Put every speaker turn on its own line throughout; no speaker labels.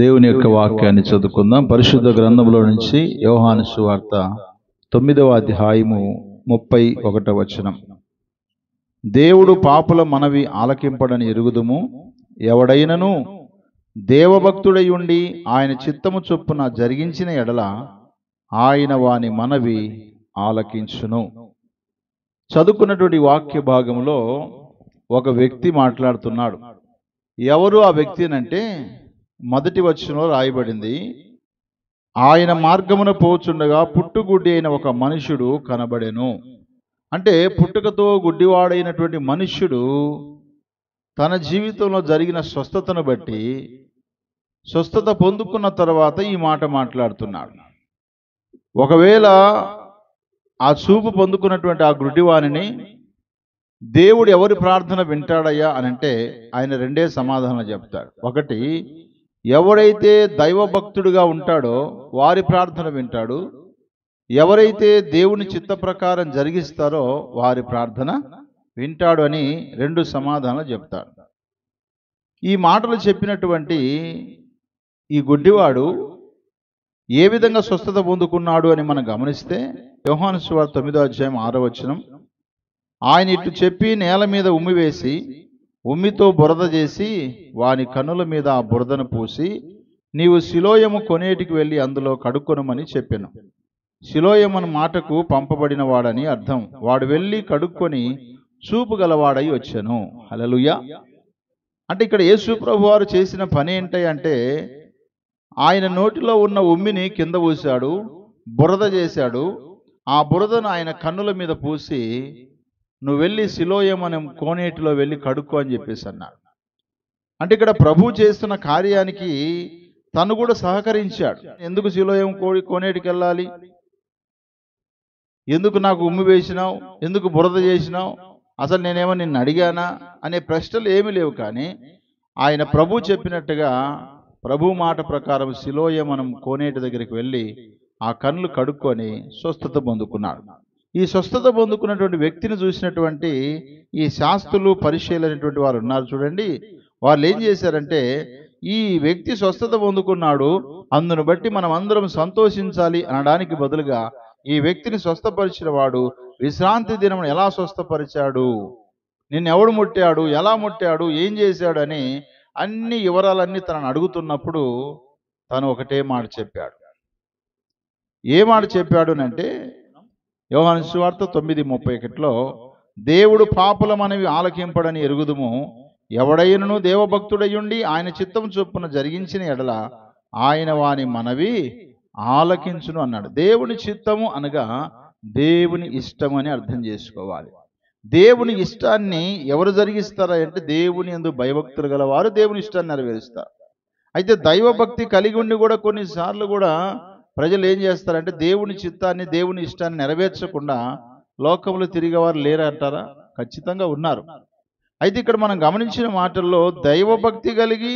దేవుని యొక్క వాక్యాన్ని చదువుకుందాం. పరిశుద్ధ గ్రంథంలో నుంచి యోహాను సువార్త 9వ అధ్యాయము 31వ వచనం. దేవుడు పాపుల మనవి ఆలకింపడని ఎరుగుదుము. ఎవడైనను దేవభక్తుడై ఉండి ఆయన చిత్తము చొప్పున జరిగించిన ఎడల ఆయన వాని మనవి ఆలకించును. చదువుకున్నటువంటి వాక్య భాగంలో ఒక వ్యక్తి మాట్లాడుతున్నాడు. ఎవరు ఆ వ్యక్తి అంటే మొదటి వచనంలో రాయబడింది, ఆయన మార్గమున పోచుండగా పుట్టుగుడ్డి అయిన ఒక మనుష్యుడు కనబడెను. అంటే పుట్టుకతో గుడ్డివాడైనటువంటి మనుష్యుడు తన జీవితంలో జరిగిన స్వస్థతను బట్టి స్వస్థత పొందుకున్న తర్వాత ఈ మాట మాట్లాడుతున్నాడు. ఒకవేళ ఆ చూపు పొందుకున్నటువంటి ఆ గుడ్డివాణిని దేవుడు ఎవరి ప్రార్థన వింటాడయ్యా అని అంటే ఆయన రెండే సమాధానం చెప్తాడు. ఒకటి, ఎవరైతే దైవభక్తుడిగా ఉంటాడో వారి ప్రార్థన వింటాడు. ఎవరైతే దేవుని చిత్త ప్రకారం జరిగిస్తారో వారి ప్రార్థన వింటాడు అని రెండు సమాధానాలు చెప్తాడు. ఈ మాటలు చెప్పినటువంటి ఈ గుడ్డివాడు ఏ విధంగా స్వస్థత పొందుకున్నాడు అని మనం గమనిస్తే యోహాను సువార్త 9వ అధ్యాయం 6వ వచనం, ఆయన ఇటు చెప్పి నేల మీద ఉమ్మి వేసి ఉమ్మితో బురద చేసి వాని కన్నుల మీద ఆ బురదను పూసి, నీవు సిలోయము కొనేటికి వెళ్ళి అందులో కడుక్కొనమని చెప్పెను. సిలోయము అన్న మాటకు పంపబడిన వాడని అర్థం. వాడు వెళ్ళి కడుక్కొని చూపు గలవాడై వచ్చెను. హల్లెలూయా. అంటే ఇక్కడ యేసు ప్రభు వారు చేసిన పని ఏంటి అంటే ఆయన నోటిలో ఉన్న ఉమ్మిని కింద పూశాడు, బురద చేశాడు. ఆ బురదను ఆయన కన్నుల మీద పూసి, నువ్వు వెళ్ళి సిలోయము అనే కోనేటిలో వెళ్ళి కడుక్కో అని చెప్పేసి అన్నాడు. అంటే ఇక్కడ ప్రభు చేస్తున్న కార్యానికి తను కూడా సహకరించాడు. ఎందుకు సిలోయము కోనేటికి వెళ్ళాలి, ఎందుకు నాకు ఉమ్మి వేసినావు, ఎందుకు బురద చేసినావు, అసలు నేనేమో నిన్ను అడిగానా అనే ప్రశ్నలు ఏమీ లేవు. కానీ ఆయన ప్రభు చెప్పినట్టుగా ప్రభు మాట ప్రకారం సిలోయము కోనేటి దగ్గరికి వెళ్ళి ఆ కన్నులు కడుక్కొని స్వస్థత పొందుకున్నాడు. ఈ స్వస్థత పొందుకున్నటువంటి వ్యక్తిని చూసినటువంటి ఈ శాస్త్రులు పరిశీలనటువంటి వారు ఉన్నారు చూడండి. వాళ్ళు ఏం చేశారంటే, ఈ వ్యక్తి స్వస్థత పొందుకున్నాడు, అందును బట్టి మనం అందరం సంతోషించాలి అనడానికి బదులుగా ఈ వ్యక్తిని స్వస్థపరిచిన వాడు విశ్రాంతి దినం ఎలా స్వస్థపరిచాడు, నిన్ను ఎవడు ముట్టాడు, ఎలా ముట్టాడు, ఏం చేశాడు అని అన్ని వివరాలన్నీ తనను అడుగుతున్నప్పుడు తను ఒకటే మాట చెప్పాడు. ఏ మాట చెప్పాడు అంటే యోహాను సువార్త 9:31లో, దేవుడు పాపుల మనవి ఆలకింపడని ఎరుగుదుము. ఎవడైనను దేవభక్తుడయ్యుండి ఆయన చిత్తం చొప్పున జరిగించిన ఎడల ఆయన వాని మనవి ఆలకించును అన్నాడు. దేవుని చిత్తము అనగా దేవుని ఇష్టం అని అర్థం చేసుకోవాలి. దేవుని ఇష్టాన్ని ఎవరు జరిగిస్తారా అంటే దేవుని యందు భయభక్తులు గలవారు దేవుని ఇష్టాన్ని నెరవేరుస్తారు. అయితే దైవభక్తి కలిగి ఉండి కూడా కొన్నిసార్లు కూడా ప్రజలు ఏం చేస్తారంటే దేవుని చిత్తాన్ని దేవుని ఇష్టాన్ని నెరవేర్చకుండా లోకంలో తిరిగేవారు లేరంటారా? ఖచ్చితంగా ఉన్నారు. అయితే ఇక్కడ మనం గమనించిన మాటల్లో దైవభక్తి కలిగి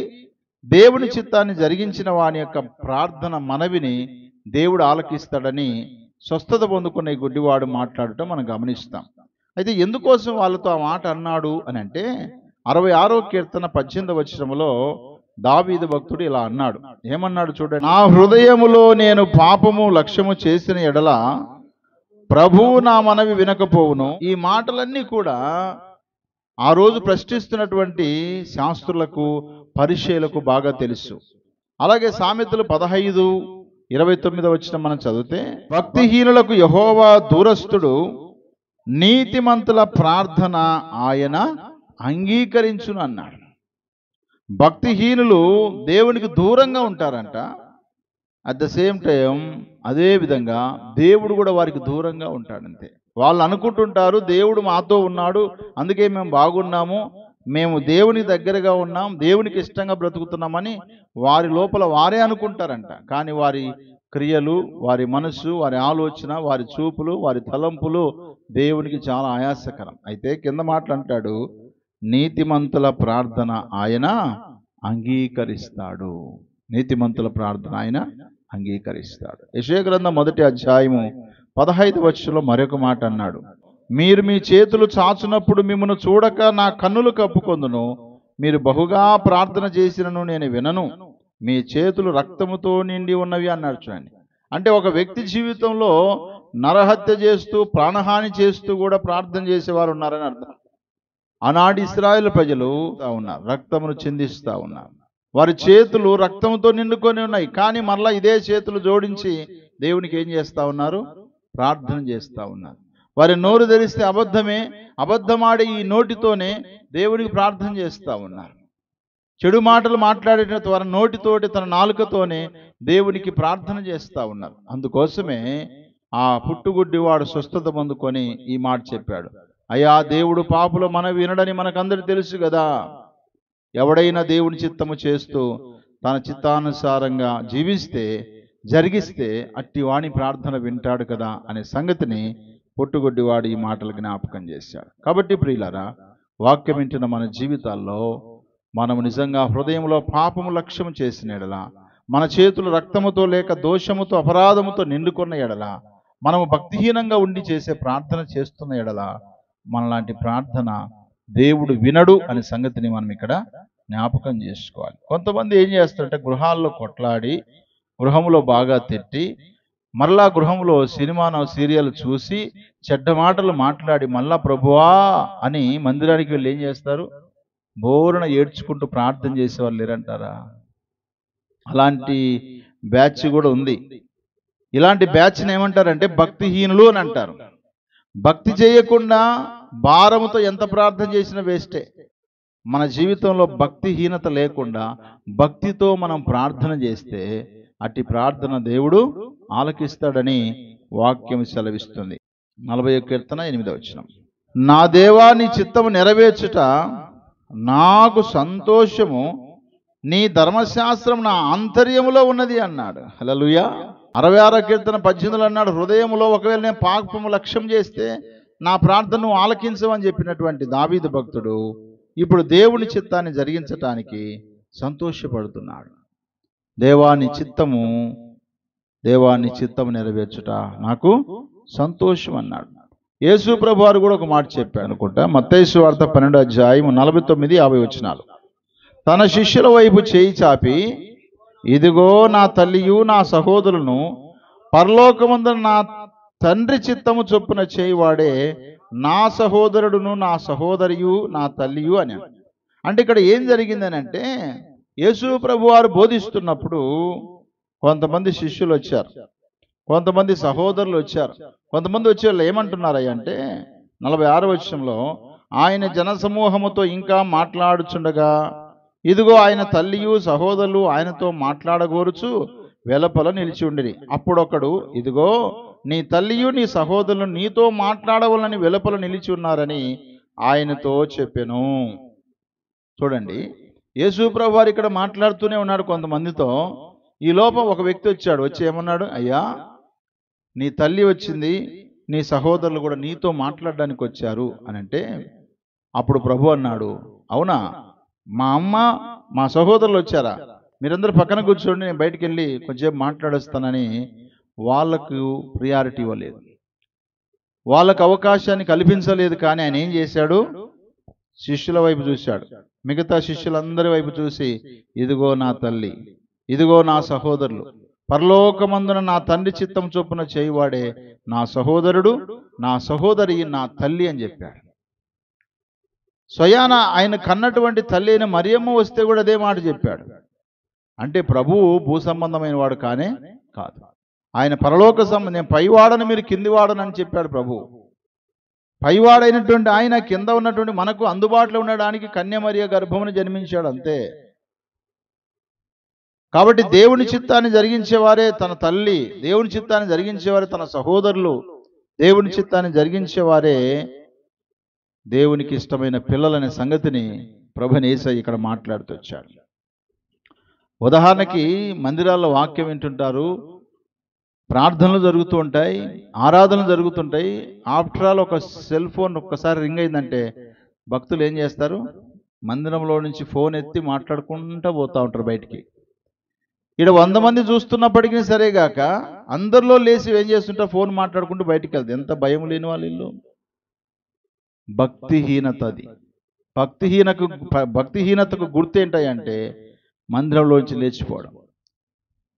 దేవుని చిత్తాన్ని జరిగించిన వాని యొక్క ప్రార్థన మనవిని దేవుడు ఆలకిస్తాడని స్వస్థత పొందుకున్న ఈ గుడ్డివాడు మాట్లాడటం మనం గమనిస్తాం. అయితే ఎందుకోసం వాళ్ళతో ఆ మాట అన్నాడు అని అంటే 66వ కీర్తన 18వ వచనంలో దావీదు భక్తుడు ఇలా అన్నాడు. ఏమన్నాడు చూడండి, నా హృదయములో నేను పాపము లక్ష్యము చేసిన ఎడల ప్రభువు నా మనవి వినకపోవును. ఈ మాటలన్నీ కూడా ఆ రోజు ప్రశ్నిస్తున్నటువంటి శాస్త్రులకు పరిచయులకు బాగా తెలుసు. అలాగే సామెతలు 15:29 వచనం మనం చదివితే, భక్తిహీనులకు యెహోవా దూరస్థుడు, నీతిమంతుల ప్రార్థన ఆయన అంగీకరించును అన్నాడు. భక్తిహీనులు దేవునికి దూరంగా ఉంటారంట. అట్ ద సేమ్ టైం అదే విధంగా దేవుడు కూడా వారికి దూరంగా ఉంటాడంతే. వాళ్ళు అనుకుంటుంటారు దేవుడు మాతో ఉన్నాడు, అందుకే మేము బాగున్నాము, మేము దేవుని దగ్గరగా ఉన్నాం, దేవునికి ఇష్టంగా బ్రతుకుతున్నామని వారి లోపల వారే అనుకుంటారంట. కానీ వారి క్రియలు, వారి మనసు, వారి ఆలోచన, వారి చూపులు, వారి తలంపులు దేవునికి చాలా ఆయాసకరం. అయితే కింద మాటలు అంటాడు, నీతిమంతుల ప్రార్థన ఆయన అంగీకరిస్తాడు. నీతిమంతుల ప్రార్థన ఆయన అంగీకరిస్తాడు. యెషయా గ్రంథం 1వ అధ్యాయము 15వ వచనంలో మరొక మాట అన్నాడు, మీరు మీ చేతులు చాచునప్పుడు మిమ్మల్ని చూడక నా కన్నులు కప్పుకొందును, మీరు బహుగా ప్రార్థన చేసినను నేను వినను, మీ చేతులు రక్తముతో నిండి ఉన్నవి అన్నాడు చూడండి. అంటే ఒక వ్యక్తి జీవితంలో నరహత్య చేస్తూ ప్రాణహాని చేస్తూ కూడా ప్రార్థన చేసేవారు ఉన్నారని అర్థం. ఆనాడు ఇశ్రాయేలు ప్రజలు ఉన్నారు, రక్తమును చిందిస్తూ ఉన్నారు. వారి చేతులు రక్తంతో నిండుకొని ఉన్నాయి. కానీ మరలా ఇదే చేతులు జోడించి దేవునికి ఏం చేస్తూ ఉన్నారు? ప్రార్థన చేస్తూ ఉన్నారు. వారి నోరు తెరిస్తే అబద్ధమే, అబద్ధమాడే ఈ నోటితోనే దేవునికి ప్రార్థన చేస్తూ ఉన్నారు. చెడు మాటలు మాట్లాడేట వారి నోటితోటి, తన నాలుకతోనే దేవునికి ప్రార్థన చేస్తూ ఉన్నారు. అందుకోసమే ఆ పుట్టుగుడ్డివాడు స్వస్థత పొందుకొని ఈ మాట చెప్పాడు, అయ్యా దేవుడు పాపుల మనవి వినడని మనకందరికీ తెలుసు కదా. ఎవడైనా దేవుని చిత్తము చేస్తూ తన చిత్తానుసారంగా జీవిస్తే, జరిగిస్తే అట్టి వాణి ప్రార్థన వింటాడు కదా అనే సంగతిని పుట్టుగుడ్డివాడు ఈ మాటలు జ్ఞాపకం చేశాడు. కాబట్టి ప్రియులారా, వాక్యం వింటున్న మన జీవితాల్లో మనము నిజంగా హృదయంలో పాపము లక్ష్యము చేసిన ఎడల, మన చేతులు రక్తముతో లేక దోషముతో అపరాధముతో నిండుకున్న ఎడల, మనము భక్తిహీనంగా ఉండి చేసే ప్రార్థన చేస్తున్న ఎడల, మనలాంటి ప్రార్థన దేవుడు వినడు అనే సంగతిని మనం ఇక్కడ జ్ఞాపకం చేసుకోవాలి. కొంతమంది ఏం చేస్తారంటే గృహాల్లో కొట్లాడి, గృహంలో బాగా తిట్టి, మరలా గృహంలో సినిమాను సీరియల్ చూసి చెడ్డ మాటలు మాట్లాడి మళ్ళా ప్రభువా అని మందిరానికి వెళ్ళి ఏం చేస్తారు? బోరున ఏడ్చుకుంటూ ప్రార్థన చేసేవాళ్ళు లేరంటారా? అలాంటి బ్యాచ్ కూడా ఉంది. ఇలాంటి బ్యాచ్ని ఏమంటారంటే భక్తిహీనులు అని అంటారు. భక్తి చేయకుండా భారముతో ఎంత ప్రార్థన చేసినా వేస్టే. మన జీవితంలో భక్తిహీనత లేకుండా భక్తితో మనం ప్రార్థన చేస్తే అట్టి ప్రార్థన దేవుడు ఆలకిస్తాడని వాక్యం సెలవిస్తుంది. 40వ కీర్తన 8వ వచనం, నా దేవా నీ చిత్తము నెరవేర్చుట నాకు సంతోషము, నీ ధర్మశాస్త్రం నా ఆంతర్యములో ఉన్నది అన్నాడు. హల్లెలూయా. 66వ కీర్తన 18లో అన్నాడు, హృదయంలో ఒకవేళ నేను పాపము లక్ష్యం చేస్తే నా ప్రార్థనను ఆలకించమని చెప్పినటువంటి దావీదు భక్తుడు ఇప్పుడు దేవుని చిత్తాన్ని జరిగించటానికి సంతోషపడుతున్నాడు. దేవాని చిత్తము నెరవేర్చుట నాకు సంతోషం అన్నాడు. యేసు ప్రభు వారు కూడా ఒక మాట చెప్పాడు అనుకుంటా, మత్తయి సువార్త 12వ అధ్యాయం 49-50 వచనాలు. తన శిష్యుల వైపు చేయి చాపి, ఇదిగో నా తల్లియు నా సహోదరులను పరలోకమందున నా తండ్రి చిత్తము చొప్పున చేయువాడే నా సహోదరుడును నా సహోదరియు నా తల్లియు అని. అంటే ఇక్కడ ఏం జరిగిందని అంటే, యేసు ప్రభు వారు బోధిస్తున్నప్పుడు కొంతమంది శిష్యులు వచ్చారు, కొంతమంది సహోదరులు వచ్చారు. కొంతమంది వచ్చే వాళ్ళు ఏమంటున్నారయ్య అంటే 46వ వచనంలో, ఆయన జనసమూహముతో ఇంకా మాట్లాడుచుండగా ఇదిగో ఆయన తల్లియు సహోదరులు ఆయనతో మాట్లాడగోరుచు వెలుపల నిలిచి ఉండిరి. అప్పుడొకడు, ఇదిగో నీ తల్లియు నీ సహోదరులు నీతో మాట్లాడవలని వెలుపల నిలిచి ఉన్నారని ఆయనతో చెప్పెను. చూడండి, యేసు ప్రభు వారు ఇక్కడ మాట్లాడుతూనే ఉన్నాడు కొంతమందితో. ఈ లోపం ఒక వ్యక్తి వచ్చాడు. వచ్చి ఏమన్నాడు? అయ్యా నీ తల్లి వచ్చింది, నీ సహోదరులు కూడా నీతో మాట్లాడడానికి వచ్చారు అని అంటే, అప్పుడు ప్రభు అన్నాడు, అవునా, మా అమ్మ మా సహోదరులు వచ్చారా? మీరందరూ పక్కన కూర్చోండి, నేను బయటికి వెళ్ళి కొంచెం మాట్లాడొస్తానని వాళ్ళకు ప్రియారిటీ ఇవ్వలేదు, వాళ్ళకు అవకాశాన్ని కల్పించలేదు. కానీ ఆయన ఏం చేశాడు? శిష్యుల వైపు చూశాడు. మిగతా శిష్యులందరి వైపు చూసి, ఇదిగో నా తల్లి, ఇదిగో నా సహోదరులు, పరలోకమందున నా తండ్రి చిత్తం చొప్పున చేయువాడే నా సహోదరుడు, నా సహోదరి, నా తల్లి అని చెప్పాడు. స్వయాన ఆయన కన్నటువంటి తల్లి అయిన మరియమ్మ వస్తే కూడా అదే మాట చెప్పాడు. అంటే ప్రభువు భూ సంబంధమైన వాడు కానే కాదు, ఆయన పరలోక నేను పైవాడని మీరు కిందివాడనని చెప్పాడు ప్రభు. పైవాడైనటువంటి ఆయన కింద ఉన్నటువంటి మనకు అందుబాటులో ఉండడానికి కన్య మరియ గర్భమును జన్మించాడు, అంతే. కాబట్టి దేవుని చిత్తాన్ని జరిగించేవారే తన తల్లి, దేవుని చిత్తాన్ని జరిగించేవారే తన సహోదరులు, దేవుని చిత్తాన్ని జరిగించేవారే దేవునికి ఇష్టమైన పిల్లలనే సంగతిని ప్రభుని యేసయ్య ఇక్కడ మాట్లాడుతూ వచ్చాడు. ఉదాహరణకి మందిరాల్లో వాక్యం వింటుంటారు, ప్రార్థనలు జరుగుతూ ఉంటాయి, ఆరాధనలు జరుగుతుంటాయి. ఆఫ్టర్ ఆల్ ఒక సెల్ ఫోన్ ఒక్కసారి రింగ్ అయిందంటే భక్తులు ఏం చేస్తారు? మందిరంలో నుంచి ఫోన్ ఎత్తి మాట్లాడుకుంటూ పోతూ ఉంటారు బయటికి. ఇక్కడ 100 మంది చూస్తున్నప్పటికీ సరేగాక అందరిలో లేచి ఏం చేస్తుంటారు? ఫోన్ మాట్లాడుకుంటూ బయటికి వెళ్తారు. ఎంత భయం లేని వాళ్ళు ఇల్లు. భక్తిహీనత. అది భక్తిహీనతకు గుర్తు ఏంటంటే మందిరంలోంచి లేచిపోవడం.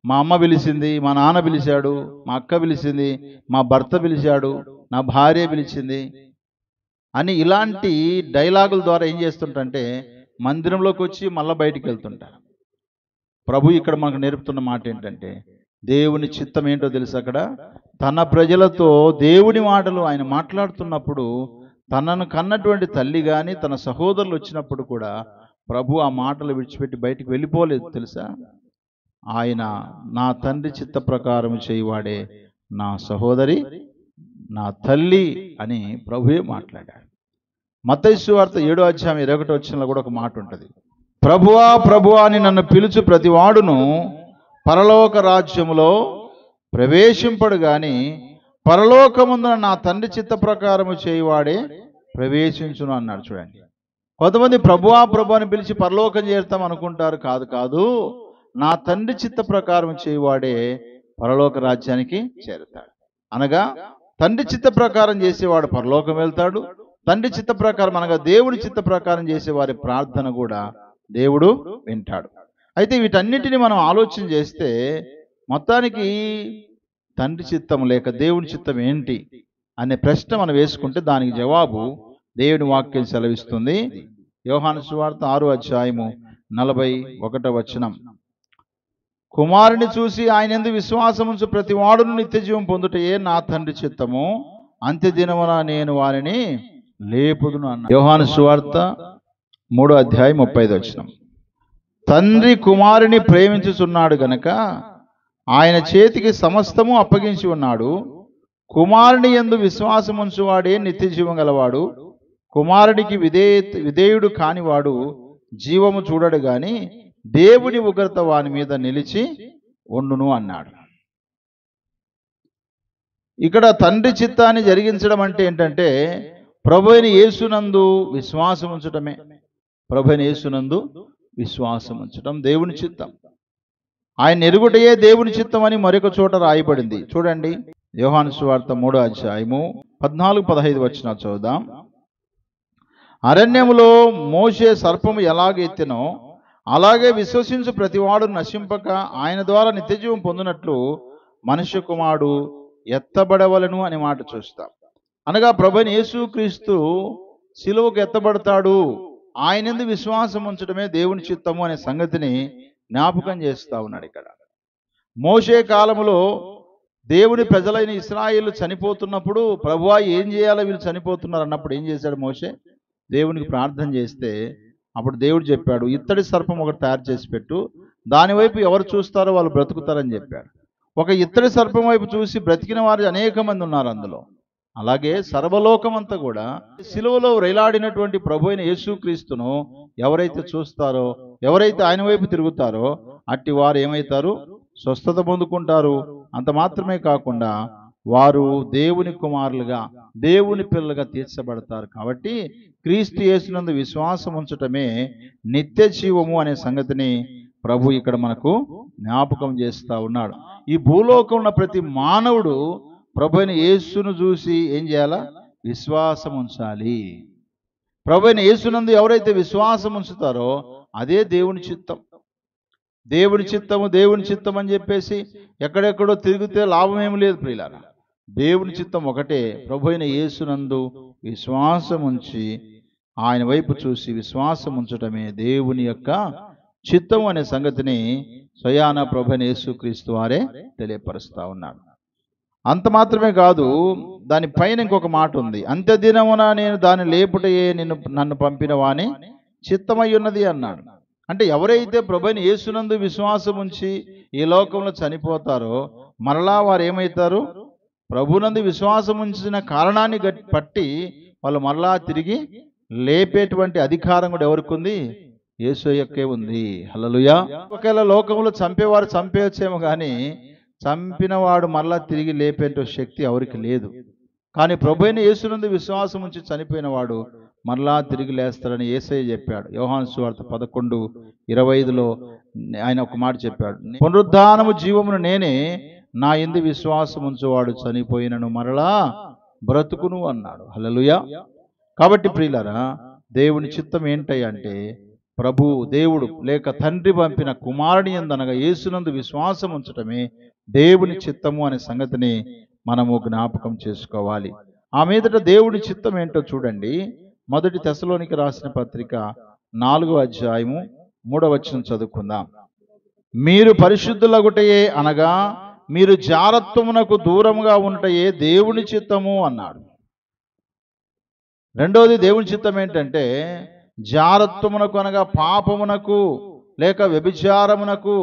మా అమ్మ పిలిచింది, మా నాన్న పిలిచాడు, మా అక్క పిలిచింది, మా భర్త పిలిచాడు, నా భార్య పిలిచింది అని ఇలాంటి డైలాగుల ద్వారా ఏం చేస్తుంటే మందిరంలోకి వచ్చి మళ్ళీ బయటికి వెళ్తుంటారు. ప్రభు ఇక్కడ మనకు నేర్పుతున్న మాట ఏంటంటే దేవుని చిత్తం ఏంటో తెలుసు. అక్కడ తన ప్రజలతో దేవుని మాటలు ఆయన మాట్లాడుతున్నప్పుడు తనను కన్నటువంటి తల్లి కానీ తన సహోదరులు వచ్చినప్పుడు కూడా ప్రభు ఆ మాటలు విడిచిపెట్టి బయటికి వెళ్ళిపోలేదు తెలుసా. ఆయన నా తండ్రి చిత్త ప్రకారం చేయవాడే నా సహోదరి, నా తల్లి అని ప్రభువే మాట్లాడాడు. మత్తయి సువార్త 7వ అధ్యాయం 21వ వచనంలో కూడా ఒక మాట ఉంటుంది. ప్రభువా ప్రభువా అని నన్ను పిలుచు ప్రతివాడును పరలోక రాజ్యములో ప్రవేశింపడు గాని పరలోకముందున నా తండ్రి చిత్త ప్రకారము చేయువాడే ప్రవేశించును అన్నాడు. చూడండి, కొంతమంది ప్రభువా ప్రభు అని పిలిచి పరలోకం చేరుతాం అనుకుంటారు. కాదు కాదు, నా తండ్రి చిత్త ప్రకారం చేయువాడే పరలోక రాజ్యానికి చేరుతాడు. అనగా తండ్రి చిత్త ప్రకారం చేసేవాడు పరలోకం వెళ్తాడు. తండ్రి చిత్త ప్రకారం అనగా దేవుడి చిత్త ప్రకారం చేసేవారి ప్రార్థన కూడా దేవుడు వింటాడు. అయితే వీటన్నిటిని మనం ఆలోచన చేస్తే మొత్తానికి తండ్రి చిత్తం లేక దేవుని చిత్తం ఏంటి అనే ప్రశ్న మనం వేసుకుంటే దానికి జవాబు దేవుని వాక్యం సెలవిస్తుంది. యోహాను సువార్త 6వ అధ్యాయము 41వ వచనం. కుమారుని చూసి ఆయన యందు విశ్వాసముంచు ప్రతి వాడును నిత్య జీవం పొందుటయే నా తండ్రి చిత్తము, అంత్య దినమున నేను వారిని లేపుదును అన్నాడు. యోహాను సువార్త 3వ అధ్యాయం 35వ వచనం. తండ్రి కుమారుని ప్రేమించుచున్నాడు గనక ఆయన చేతికి సమస్తము అప్పగించి ఉన్నాడు. కుమారుని యందు విశ్వాసముంచువాడే నిత్య జీవం గలవాడు. కుమారుడికి విధేయుడు కానివాడు జీవము చూడడు గాని దేవుని ఉగ్రత వాని మీద నిలిచి ఉండును అన్నాడు. ఇక్కడ తండ్రి చిత్తాన్ని జరిగించడం అంటే ఏంటంటే ప్రభువైన యేసునందు విశ్వాసం ఉంచటమే. ప్రభువైన యేసునందు విశ్వాసం ఉంచటం దేవుని చిత్తం. ఆయన ఎరుగుటయే దేవుని చిత్తం అని మరొక చోట రాయబడింది. చూడండి, యోహాను సువార్త 3వ అధ్యాయము 14-15 వచనాలు చదువుదాం. అరణ్యములో మోషే సర్పము ఎలాగెత్తెనో అలాగే విశ్వసించు ప్రతివాడు నశింపక ఆయన ద్వారా నిత్యజీవం పొందినట్లు మనుష్య కుమారుడు ఎత్తబడవలను అనే మాట చూస్తాం. అనగా ప్రభువైన యేసుక్రీస్తు సిలువకు ఎత్తబడతాడు, ఆయనందు విశ్వాసం ఉంచడమే దేవుని చిత్తము అనే సంగతిని జ్ఞాపకం చేస్తా ఉన్నాడు. ఇక్కడ మోషే కాలములో దేవుని ప్రజలైన ఇశ్రాయేలు చనిపోతున్నప్పుడు ప్రభువా ఏం చేయాలో వీళ్ళు చనిపోతున్నారు అన్నప్పుడు ఏం చేశాడు మోషే? దేవునికి ప్రార్థన చేస్తే అప్పుడు దేవుడు చెప్పాడు, ఇత్తడి సర్పం ఒకటి తయారు చేసి పెట్టు, దాని వైపు ఎవరు చూస్తారో వాళ్ళు బ్రతుకుతారని చెప్పాడు. ఒక ఇత్తడి సర్పం వైపు చూసి బ్రతికిన వారు అనేక మంది ఉన్నారు అందులో. అలాగే సర్వలోకమంతా కూడా సిలువలో రైలాడినటువంటి ప్రభు అయిన యేసుక్రీస్తును ఎవరైతే చూస్తారో, ఎవరైతే ఆయన వైపు తిరుగుతారో అట్టి వారు ఏమవుతారు? స్వస్థత పొందుకుంటారు. అంత మాత్రమే కాకుండా వారు దేవుని కుమారులుగా, దేవుని పిల్లలుగా తీర్చబడతారు. కాబట్టి క్రీస్తు యేసునందు విశ్వాసం ఉంచటమే నిత్య జీవము అనే సంగతిని ప్రభు ఇక్కడ మనకు జ్ఞాపకం చేస్తా ఉన్నాడు. ఈ భూలోకంలో ప్రతి మానవుడు ప్రభు అయిన యేసును చూసి ఏం చేయాలా? విశ్వాసం ఉంచాలి. ప్రభు అయిన యేసునందు ఎవరైతే విశ్వాసం ఉంచుతారో అదే దేవుని చిత్తం. దేవుని చిత్తము దేవుని చిత్తం అని చెప్పేసి ఎక్కడెక్కడో తిరిగితే లాభం ఏమి లేదు ప్రియులారా. దేవుని చిత్తం ఒకటే, ప్రభు అయిన యేసునందు విశ్వాసం ఉంచి ఆయన వైపు చూసి విశ్వాసం ఉంచటమే దేవుని యొక్క చిత్తం అనే సంగతిని స్వయాన ప్రభు అయిన యేసుక్రీస్తు వారే తెలియపరుస్తా ఉన్నాడు. అంత మాత్రమే కాదు, దానిపైన ఇంకొక మాట ఉంది. అంత్యదినమున నేను దాన్ని లేపుటయే నన్ను పంపిన వాని చిత్తమై ఉన్నది అన్నాడు. అంటే ఎవరైతే ప్రభువైన యేసునందు విశ్వాసం ఉంచి ఈ లోకంలో చనిపోతారో మరలా వారు ఏమవుతారు? ప్రభునందు విశ్వాసం ఉంచిన కారణాన్ని పట్టి వాళ్ళు మరలా తిరిగి లేపేటువంటి అధికారం కూడా ఎవరికి ఉంది? యేసయ్యకే ఉంది. హల్లెలూయా. ఒకవేళ లోకంలో చంపేవారు చంపేయచ్చేమో కానీ చంపినవాడు మరలా తిరిగి లేపేట శక్తి ఎవరికి లేదు. కానీ ప్రభువైన యేసునందు విశ్వాసం ఉంచి చనిపోయిన వాడు మరలా తిరిగి లేస్తాడని యేసయ్య చెప్పాడు. యోహాను సువార్త 11:25లో ఆయన ఒక మాట చెప్పాడు, పునరుద్ధానము జీవమును నేనే, నా యందు విశ్వాసం ఉంచువాడు చనిపోయినను మరలా బ్రతుకును అన్నాడు. హల్లెలూయా. కాబట్టి ప్రియులారా, దేవుని చిత్తం ఏంటంటే ప్రభు దేవుడు లేక తండ్రి పంపిన కుమారుని యందనగా యేసునందు విశ్వాసం ఉంచటమే దేవుని చిత్తము అనే సంగతిని మనము జ్ఞాపకం చేసుకోవాలి. ఆ మీదట దేవుని చిత్తం ఏంటో చూడండి. మొదటి తెస్సలోనికి రాసిన పత్రిక 4వ అధ్యాయము 3వ వచనం చదువుకుందాం. మీరు పరిశుద్ధులగుటయే అనగా మీరు జారత్వమునకు దూరముగా ఉంటయే దేవుని చిత్తము అన్నాడు. రెండోది దేవుని చిత్తం ఏంటంటే జారత్వమునకు అనగా పాపమునకు లేక వ్యభిచారమునకు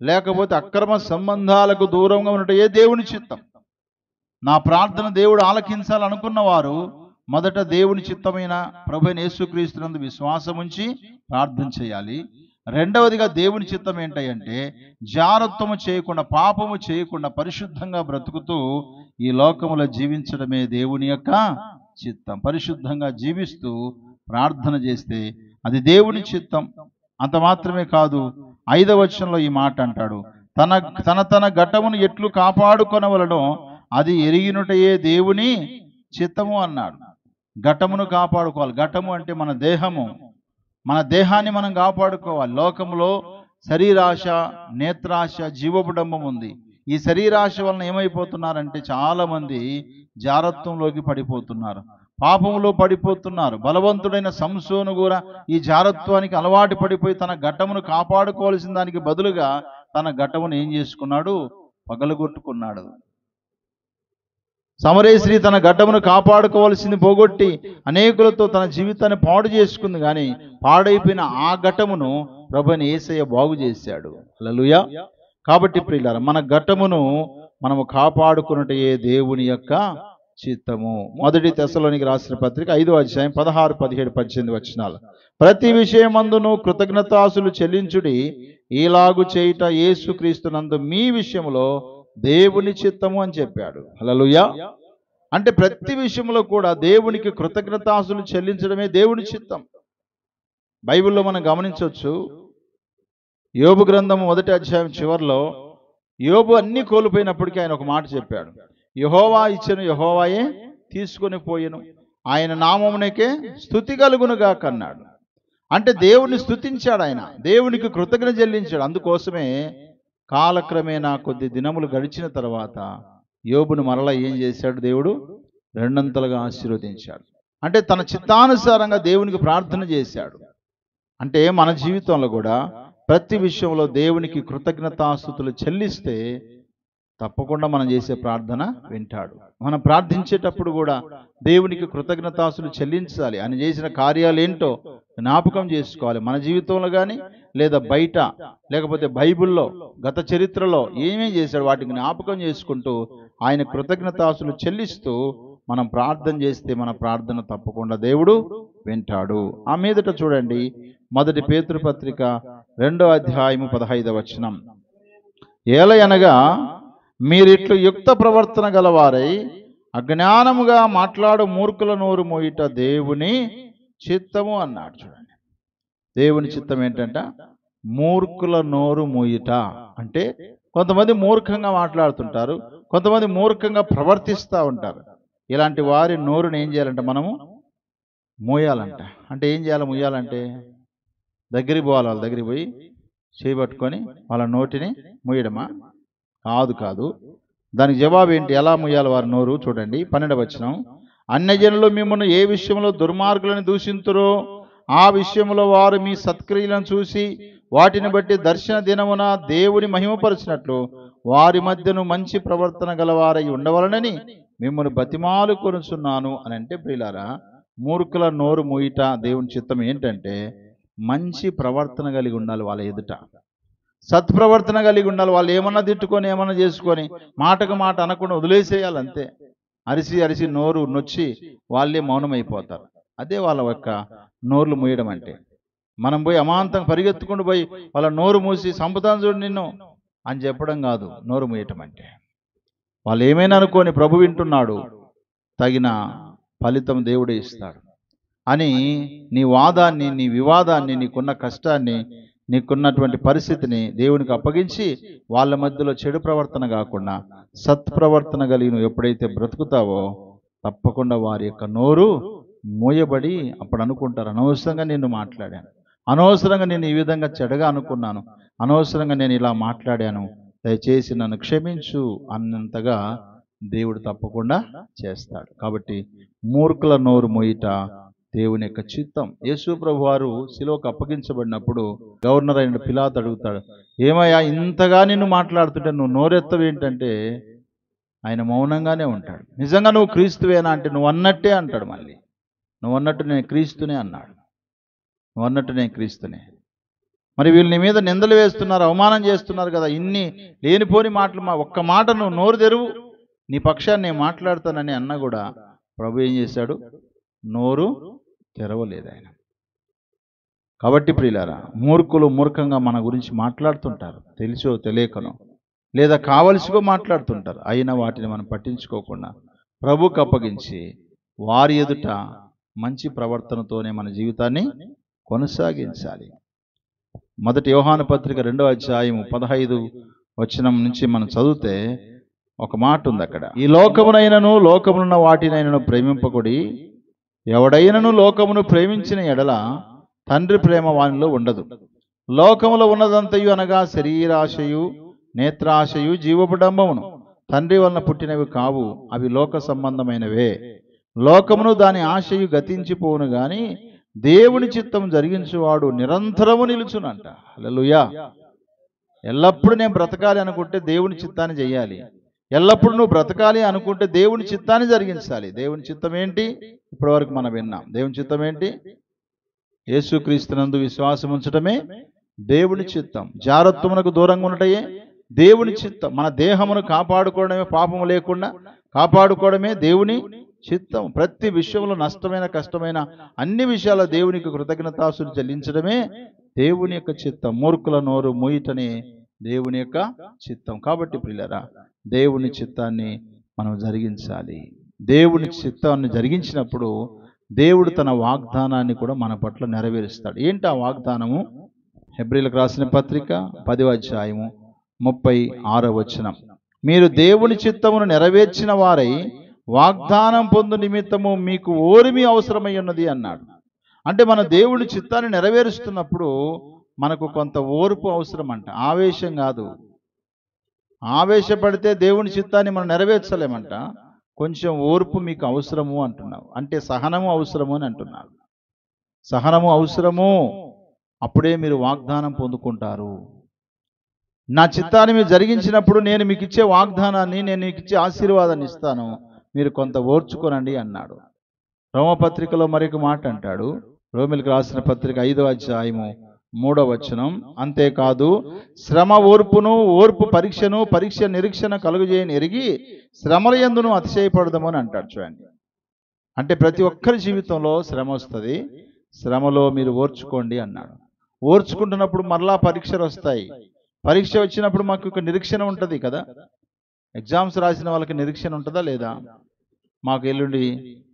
లేకపోతే అక్రమ సంబంధాలకు దూరంగా ఉండటయే దేవుని చిత్తం. నా ప్రార్థన దేవుడు ఆలకించాలనుకున్న వారు మొదట దేవుని చిత్తమైన ప్రభువైన యేసుక్రీస్తునందు విశ్వాసం ఉంచి ప్రార్థన చేయాలి. రెండవదిగా దేవుని చిత్తం ఏంటంటే జారత్వము చేయకుండా పాపము చేయకుండా పరిశుద్ధంగా బ్రతుకుతూ ఈ లోకములో జీవించడమే దేవుని యొక్క చిత్తం. పరిశుద్ధంగా జీవిస్తూ ప్రార్థన చేస్తే అది దేవుని చిత్తం. అంత మాత్రమే కాదు, 5వ వచనంలో ఈ మాట అంటాడు, తన ఘటమును ఎట్లు కాపాడుకొనవలనో అది ఎరిగినుటయే దేవుని చిత్తము అన్నాడు. ఘటమును కాపాడుకోవాలి. ఘటము అంటే మన దేహము. మన దేహాన్ని మనం కాపాడుకోవాలి. లోకంలో శరీరాశ, నేత్రాశ, జీవపుడంబం ఉంది. ఈ శరీరాశ వలన ఏమైపోతున్నారంటే చాలా మంది జారత్వంలోకి పడిపోతున్నారు, పాపంలో పడిపోతున్నారు. బలవంతుడైన సంసోను కూడా ఈ జారత్వానికి అలవాటు పడిపోయి తన ఘటమును కాపాడుకోవాల్సిన దానికి బదులుగా తన ఘటమును ఏం చేసుకున్నాడు? పగలగొట్టుకున్నాడు. సమరేశ్రీ తన ఘటమును కాపాడుకోవాల్సింది పోగొట్టి అనేకులతో తన జీవితాన్ని పాడు చేసుకుంది. కానీ పాడైపోయిన ఆ ఘటమును ప్రభువైన యేసయ్య బాగు చేశాడు. హల్లెలూయా. కాబట్టి ప్రియులారా, మన ఘటమును మనము కాపాడుకున్నట్టే దేవుని యొక్క చిత్తము. మొదటి తెస్సలోనికి రాసిన పత్రిక 5వ అధ్యాయం 16, 17, 18 వచనాలు. ప్రతి విషయమందును కృతజ్ఞతాస్తులు చెల్లించుడి, ఈలాగు చేయుట యేసుక్రీస్తునందు మీ విషయంలో దేవుని చిత్తము అని చెప్పాడు. హల్లెలూయా. అంటే ప్రతి విషయంలో కూడా దేవునికి కృతజ్ఞతాస్తులు చెల్లించడమే దేవుని చిత్తం. బైబిల్లో మనం గమనించవచ్చు, యోబు గ్రంథము 1వ అధ్యాయం చివరిలో యోబు అన్ని కోల్పోయినప్పటికీ ఆయన ఒక మాట చెప్పాడు, యెహోవా ఇచ్చెను, యెహోవాయే తీసుకొని పోయెను, ఆయన నామమునకే స్తుతి కలుగునుగా కన్నాడు. అంటే దేవుని స్తుతించాడు, ఆయన దేవునికి కృతజ్ఞత చెల్లించాడు. అందుకోసమే కాలక్రమేణా కొద్ది దినములు గడిచిన తర్వాత యోబును మరలా ఏం చేశాడు? దేవుడు రెండంతలుగా ఆశీర్వదించాడు. అంటే తన చిత్తానుసారంగా దేవునికి ప్రార్థన చేశాడు. అంటే మన జీవితంలో కూడా ప్రతి విషయంలో దేవునికి కృతజ్ఞతాస్తుతులు చెల్లిస్తే తప్పకుండా మనం చేసే ప్రార్థన వింటాడు. మనం ప్రార్థించేటప్పుడు కూడా దేవునికి కృతజ్ఞతాస్తులు చెల్లించాలి. ఆయన చేసిన కార్యాలు ఏంటో జ్ఞాపకం చేసుకోవాలి. మన జీవితంలో కానీ లేదా బయట, లేకపోతే బైబిల్లో గత చరిత్రలో ఏమేం చేశాడు వాటిని జ్ఞాపకం చేసుకుంటూ ఆయన కృతజ్ఞతాస్తులు చెల్లిస్తూ మనం ప్రార్థన చేస్తే మన ప్రార్థన తప్పకుండా దేవుడు వింటాడు. ఆ మీదట చూడండి, మొదటి పేతురు పత్రిక 2వ అధ్యాయము 15వ వచనం. ఏలయనగా మీరిట్లు యుక్త ప్రవర్తన గలవారై అజ్ఞానముగా మాట్లాడు మూర్ఖుల నోరు మోయిట దేవుని చిత్తము అన్నాడు. చూడండి, దేవుని చిత్తం ఏంటంట? మూర్ఖుల నోరు మోయిట. అంటే కొంతమంది మూర్ఖంగా మాట్లాడుతుంటారు, కొంతమంది మూర్ఖంగా ప్రవర్తిస్తూ ఉంటారు. ఇలాంటి వారి నోరుని ఏం చేయాలంటే మనము మోయాలంట. అంటే ఏం చేయాలి? మోయాలంటే దగ్గరికి పోవాలి, వాళ్ళ దగ్గరికి పోయి చేయబట్టుకొని వాళ్ళ నోటిని మోయడమా? కాదు. దానికి జవాబు ఏంటి? ఎలా ముయ్యాలి వారి నోరు? చూడండి, 12వ వచనం. అన్యజనులు మిమ్మల్ని ఏ విషయంలో దుర్మార్గులను దూషింతురో ఆ విషయంలో వారు మీ సత్క్రియలను చూసి వాటిని బట్టి దర్శన దినమున దేవుని మహిమపరిచినట్లు వారి మధ్యను మంచి ప్రవర్తన గలవారై ఉండవలనని మిమ్మల్ని బతిమాలు కొనుచున్నాను అని. అంటే ప్రియులారా, మూర్ఖుల నోరు మూయిట దేవుని చిత్తం ఏంటంటే మంచి ప్రవర్తన కలిగి ఉండాలి. వాళ్ళ ఎదుట సత్ప్రవర్తన కలిగి ఉండాలి. వాళ్ళు ఏమన్నా తిట్టుకొని ఏమన్నా చేసుకొని మాటకు మాట అనకుండా వదిలేసేయాలి అంతే. అరిసి నోరు నొచ్చి వాళ్ళే మౌనమైపోతారు. అదే వాళ్ళ యొక్క నోర్లు మూయడం అంటే. మనం పోయి అమాంతం పరిగెత్తుకుంటూ పోయి వాళ్ళ నోరు మూసి సంపుతాను చూడు నిన్ను అని చెప్పడం కాదు నోరు మూయటం అంటే. వాళ్ళు ఏమైనా అనుకోని ప్రభు వింటున్నాడు, తగిన ఫలితం దేవుడే ఇస్తాడు అని నీ వాదాన్ని, నీ వివాదాన్ని, నీకున్న కష్టాన్ని, నీకున్నటువంటి పరిస్థితిని దేవునికి అప్పగించి వాళ్ళ మధ్యలో చెడు ప్రవర్తన కాకుండా సత్ప్రవర్తన కలిగి నువ్వు ఎప్పుడైతే బ్రతుకుతావో తప్పకుండా వారి యొక్క నోరు మూయబడి అప్పుడు అనుకుంటారు, అనవసరంగా నిన్ను మాట్లాడాను, అనవసరంగా నేను ఈ విధంగా చెడగా అనుకున్నాను, అనవసరంగా నేను ఇలా మాట్లాడాను, దయచేసి నన్ను క్షమించు అన్నంతగా దేవుడు తప్పకుండా చేస్తాడు. కాబట్టి మూర్ఖుల నోరు మోయిట దేవుని యొక్క చిత్తం. యేసు ప్రభు వారు శిలువకు అప్పగించబడినప్పుడు గవర్నర్ అయిన పిలాతు అడుగుతాడు, ఏమయ్యా ఇంతగా నిన్ను మాట్లాడుతుంటే నువ్వు నోరెత్తవేంటంటే ఆయన మౌనంగానే ఉంటాడు. నిజంగా నువ్వు క్రీస్తువేనా అంటే నువ్వు అన్నట్టే అంటాడు. మళ్ళీ నువ్వు అన్నట్టు నేను క్రీస్తునే అన్నాడు. నువ్వు అన్నట్టు నేను క్రీస్తునే. మరి వీళ్ళు నీ మీద నిందలు వేస్తున్నారు, అవమానం చేస్తున్నారు కదా, ఇన్ని లేనిపోని మాటలు, ఒక్క మాట నువ్వు నోరు తెరువు, నీ పక్షాన్ని నేను మాట్లాడతానని అన్నా కూడా ప్రభు ఏం చేశాడు? నోరు తెరవలేదు ఆయన. కాబట్టి ప్రియులారా, మూర్ఖులు మూర్ఖంగా మన గురించి మాట్లాడుతుంటారు, తెలిసో తెలియకనో, లేదా కావలసిగా మాట్లాడుతుంటారు. అయినా వాటిని మనం పట్టించుకోకుండా ప్రభుకు అప్పగించి వారి ఎదుట మంచి ప్రవర్తనతోనే మన జీవితాన్ని కొనసాగించాలి. మొదటి యోహాను పత్రిక 2వ అధ్యాయం 15 వచనం నుంచి మనం చదివితే ఒక మాట ఉంది అక్కడ. ఈ లోకమునైనను లోకమునున్న వాటినైనను ప్రేమింపకుడి, ఎవడైనను లోకమును ప్రేమించిన ఎడల తండ్రి ప్రేమ వానిలో ఉండదు. లోకములో ఉన్నదంతయు అనగా శరీరాశయు నేత్రాశయు జీవపుడంబమును తండ్రి వలన పుట్టినవి కావు, అవి లోక సంబంధమైనవే. లోకమును దాని ఆశయు గతించిపోవును గాని దేవుని చిత్తం జరిగించువాడు నిరంతరము నిలుచునంట. హల్లెలూయా. ఎల్లప్పుడూ నేను బ్రతకాలి అనుకుంటే దేవుని చిత్తాన్ని చేయాలి. ఎల్లప్పుడూ నువ్వు బ్రతకాలి అనుకుంటే దేవుని చిత్తాన్ని జరిగించాలి. దేవుని చిత్తం ఏంటి? ఇప్పటి వరకు మనం విన్నాం. దేవుని చిత్తం ఏంటి? యేసుక్రీస్తునందు విశ్వాసం ఉంచటమే దేవుని చిత్తం. జారత్వమునకు దూరంగా ఉండటయే దేవుని చిత్తం. మన దేహమును కాపాడుకోవడమే, పాపము లేకుండా కాపాడుకోవడమే దేవుని చిత్తం. ప్రతి విషయంలో నష్టమైన కష్టమైన అన్ని విషయాల దేవునికి కృతజ్ఞతాస్తుతులు చెల్లించడమే దేవుని యొక్క చిత్తం. మూర్ఖుల నోరు మూయటనే దేవుని యొక్క చిత్తం. కాబట్టి ప్రియులారా, దేవుని చిత్తాన్ని మనం జరిగించాలి. దేవుని చిత్తాన్ని జరిగించినప్పుడు దేవుడు తన వాగ్దానాన్ని కూడా మన పట్ల నెరవేరుస్తాడు. ఏంటి ఆ వాగ్దానము? హెబ్రీలకు రాసిన పత్రిక 10వ అధ్యాయము 36వ వచనం. మీరు దేవుని చిత్తమును నెరవేర్చిన వారై వాగ్దానం పొందు నిమిత్తము మీకు ఓర్మి అవసరమై ఉన్నది అన్నాడు. అంటే మన దేవుని చిత్తాన్ని నెరవేరుస్తున్నప్పుడు మనకు కొంత ఓర్పు అవసరం అంట. ఆవేశం కాదు. ఆవేశపడితే దేవుని చిత్తాన్ని మనం నెరవేర్చలేమంట. కొంచెం ఓర్పు మీకు అవసరము అంటున్నావు. అంటే సహనము అవసరము అని అంటున్నాడు. సహనము అవసరము, అప్పుడే మీరు వాగ్దానం పొందుకుంటారు. నా చిత్తాన్ని మీరు జరిగించినప్పుడు నేను మీకు ఇచ్చే వాగ్దానాన్ని, నేను మీకు ఇచ్చే ఆశీర్వాదాన్ని ఇస్తాను, మీరు కొంత ఓర్చుకోనండి అన్నాడు. రోమపత్రికలో మరొక మాట అంటాడు. రోమిలకు రాసిన పత్రిక 5వ అధ్యాయము 3వ వచనం. అంతేకాదు శ్రమ ఓర్పును, ఓర్పు పరీక్షను, పరీక్ష నిరీక్షణ కలుగజేయని ఎరిగి శ్రమల యందును అతిశయపడదామని అంటాడు. చూడండి, అంటే ప్రతి ఒక్కరి జీవితంలో శ్రమ వస్తుంది, శ్రమలో మీరు ఓర్చుకోండి అన్నాడు. ఓర్చుకుంటున్నప్పుడు మరలా పరీక్షలు వస్తాయి. పరీక్ష వచ్చినప్పుడు మాకు ఒక నిరీక్షణ ఉంటుంది కదా. ఎగ్జామ్స్ రాసిన వాళ్ళకి నిరీక్షణ ఉంటుందా లేదా? మాకు ఎల్లుండి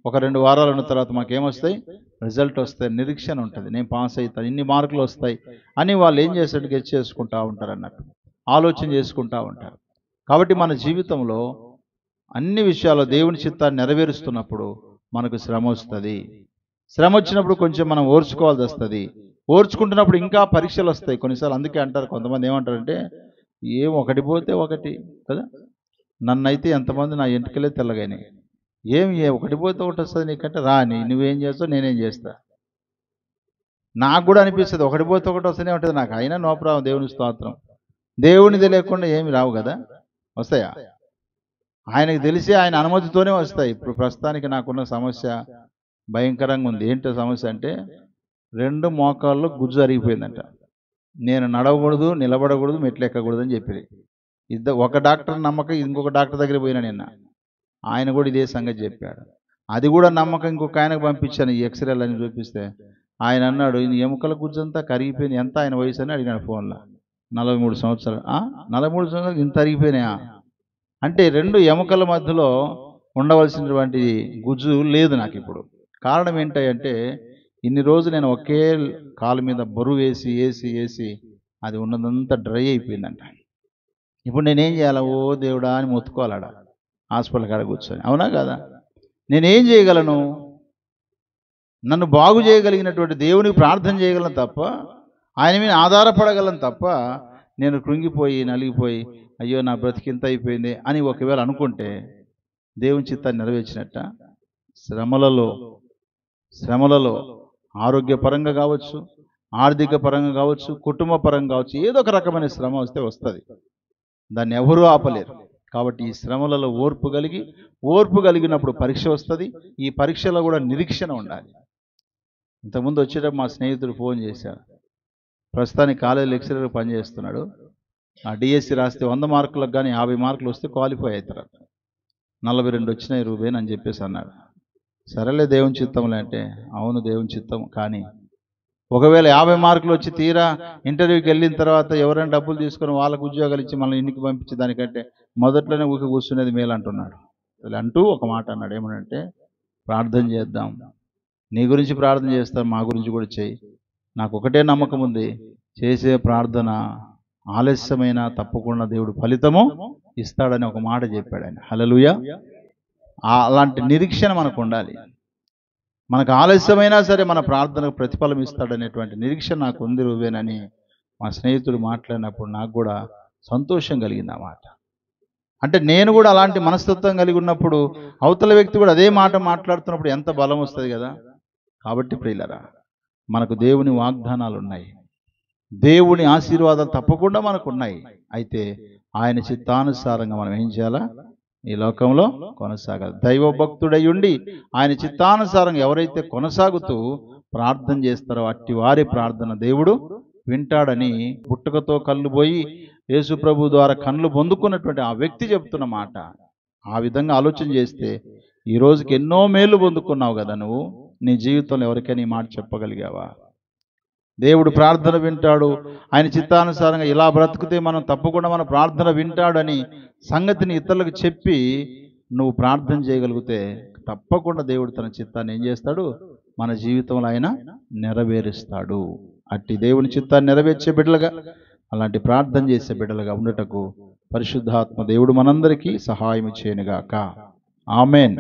ఒక 2 వారాలు ఉన్న తర్వాత మాకేమొస్తాయి? రిజల్ట్ వస్తాయి, నిరీక్షణ ఉంటుంది. నేను పాస్ అవుతాను, ఇన్ని మార్కులు వస్తాయి అని వాళ్ళు ఏం చేసేట్టు గెస్ చేసుకుంటూ ఉంటారు అన్నట్టు, ఆలోచన చేసుకుంటూ ఉంటారు. కాబట్టి మన జీవితంలో అన్ని విషయాల్లో దేవుని చిత్తాన్ని నెరవేరుస్తున్నప్పుడు మనకు శ్రమ వస్తుంది. శ్రమ వచ్చినప్పుడు కొంచెం మనం ఓర్చుకోవాల్సి వస్తుంది. ఓర్చుకుంటున్నప్పుడు ఇంకా పరీక్షలు వస్తాయి కొన్నిసార్లు. అందుకే అంటారు కొంతమంది, ఏమంటారంటే ఏం ఒకటి పోతే ఒకటి కదా. నన్నైతే ఎంతమంది నా ఎంటికలే తెల్లగానే, ఒకటి పోతే ఒకటి వస్తుంది నీకంటే, రాని నువ్వేం చేస్తావు నేనేం చేస్తా. నాకు కూడా అనిపిస్తుంది ఒకటి పోతే ఒకటి వస్తూనే ఉంటుంది నాకు. అయినా నో ప్రాబ్లం, దేవుని స్తోత్రం. దేవుని తెలియకుండా ఏమి రావు కదా, వస్తాయా? ఆయనకు తెలిసి ఆయన అనుమతితోనే వస్తాయి. ఇప్పుడు ప్రస్తుతానికి నాకున్న సమస్య భయంకరంగా ఉంది. ఏంటో సమస్య అంటే 2 మోకాల్లో గుజ్జు అరిగిపోయిందంట. నేను నడవకూడదు, నిలబడకూడదు, మెట్లు ఎక్కకూడదు అని చెప్పి ఒక డాక్టర్ నమ్మకం ఇంకొక డాక్టర్ దగ్గర పోయినా నిన్న. ఆయన కూడా ఇదే సంగతి చెప్పాడు. అది కూడా నమ్మకం ఇంకొక ఆయనకు పంపించాను ఈ ఎక్స్రేలు అని చూపిస్తే. ఆయన అన్నాడు, ఈ ఎముకల గుజ్జంతా కరిగిపోయింది. ఎంత ఆయన వయసు అని అడిగాడు ఫోన్లో. 43 సంవత్సరాలు. 43 సంవత్సరాలు ఇంత అరిగిపోయినాయా అంటే 2 ఎముకల మధ్యలో ఉండవలసినటువంటి గుజ్జు లేదు నాకు ఇప్పుడు. కారణం ఏంటంటే ఇన్ని రోజులు నేను ఒకే కాలు మీద బరువు వేసి అది ఉన్నదంతా డ్రై అయిపోయిందంట. ఇప్పుడు నేనేం చేయాలా? ఓ దేవుడా అని మొత్తుకోవాలడా హాస్పిటల్ కాడ కూర్చొని. అవునా కదా? నేనేం చేయగలను? నన్ను బాగు చేయగలిగినటువంటి దేవునికి ప్రార్థన చేయగలను తప్ప, ఆయన మీద ఆధారపడగలను తప్ప, నేను కృంగిపోయి నలిగిపోయి అయ్యో నా బ్రతికింత అయిపోయింది అని ఒకవేళ అనుకుంటే దేవుని చిత్తాన్ని నెరవేర్చినట్ట? శ్రమలలో ఆరోగ్యపరంగా కావచ్చు, ఆర్థిక పరంగా కావచ్చు, కుటుంబ పరంగా కావచ్చు, ఏదో ఒక రకమైన శ్రమ వస్తే వస్తుంది, దాన్ని ఎవరూ ఆపలేరు. కాబట్టి ఈ శ్రమలలో ఓర్పు కలిగినప్పుడు పరీక్ష వస్తుంది. ఈ పరీక్షలో కూడా నిరీక్షణ ఉండాలి. ఇంతకుముందు వచ్చేటప్పుడు మా స్నేహితుడు ఫోన్ చేశాడు. ప్రస్తుతానికి కాలేజ్ లెక్చరర్ పనిచేస్తున్నాడు. ఆ డిఎస్సి రాస్తే 100 మార్కులకు కానీ 50 మార్కులు వస్తే క్వాలిఫై అవుతారు. 42 వచ్చినాయి రూబేన్ అని చెప్పేసి అన్నాడు. సరేలే దేవుని చిత్తంలే అంటే, అవును దేవుని చిత్తం, కానీ ఒకవేళ 50 మార్కులు వచ్చి తీరా ఇంటర్వ్యూకి వెళ్ళిన తర్వాత ఎవరైనా డబ్బులు తీసుకొని వాళ్ళకు ఉద్యోగాలు ఇచ్చి మనల్ని ఇంటికి పంపించే దానికంటే మొదట్లోనే ఊరికి కూర్చునేది మేలు అంటున్నాడు. అంటూ ఒక మాట అన్నాడు, ఏమనంటే ప్రార్థన చేద్దాం, నీ గురించి ప్రార్థన చేస్తాం, మా గురించి కూడా చేయి. నాకు ఒకటే నమ్మకం ఉంది, చేసే ప్రార్థన ఆలస్యమైన తప్పకుండా దేవుడు ఫలితము ఇస్తాడని ఒక మాట చెప్పాడు ఆయన. హల్లెలూయా. అలాంటి నిరీక్షణ మనకు ఉండాలి. మనకు ఆలస్యమైనా సరే మన ప్రార్థనకు ప్రతిఫలం ఇస్తాడనేటువంటి నిరీక్షణ నాకు ఉంది రూబేనని మా స్నేహితుడు మాట్లాడినప్పుడు నాకు కూడా సంతోషం కలిగింది ఆ మాట. అంటే నేను కూడా అలాంటి మనస్తత్వం కలిగి ఉన్నప్పుడు అవతల వ్యక్తి కూడా అదే మాట మాట్లాడుతున్నప్పుడు ఎంత బలం వస్తుంది కదా. కాబట్టి ప్రియులరా, మనకు దేవుని వాగ్దానాలు ఉన్నాయి, దేవుని ఆశీర్వాదాలు తప్పకుండా మనకు ఉన్నాయి. అయితే ఆయన చిత్తానుసారంగా మనం ఏం చేయాలా? ఈ లోకంలో కొనసాగాలి. దైవ భక్తుడై ఉండి ఆయన చిత్తానుసారంగా ఎవరైతే కొనసాగుతూ ప్రార్థన చేస్తారో అట్టి వారి ప్రార్థన దేవుడు వింటాడని పుట్టుకతో కళ్ళు పోయి యేసు ప్రభు ద్వారా కళ్ళు పొందుకున్నటువంటి ఆ వ్యక్తి చెప్తున్న మాట. ఆ విధంగా ఆలోచన చేస్తే ఈ రోజుకి ఎన్నో మేలు పొందుకున్నావు కదా నువ్వు. నీ జీవితంలో ఎవరికైనా ఈ మాట చెప్పగలిగావా? దేవుడు ప్రార్థన వింటాడు, ఆయన చిత్తానుసారంగా ఇలా బ్రతుకుతే మనం తప్పకుండా మన ప్రార్థన వింటాడని సంగతిని ఇతరులకు చెప్పి నువ్వు ప్రార్థన చేయగలిగితే తప్పకుండా దేవుడు తన చిత్తాన్ని ఏం చేస్తాడు? మన జీవితంలో ఆయన నెరవేరుస్తాడు. అట్టి దేవుని చిత్తాన్ని నెరవేర్చే బిడ్డలుగా, అలాంటి ప్రార్థన చేసే బిడ్డలుగా ఉండటకు పరిశుద్ధాత్మ దేవుడు మనందరికీ సహాయం చేయనుగాక. ఆమేన్.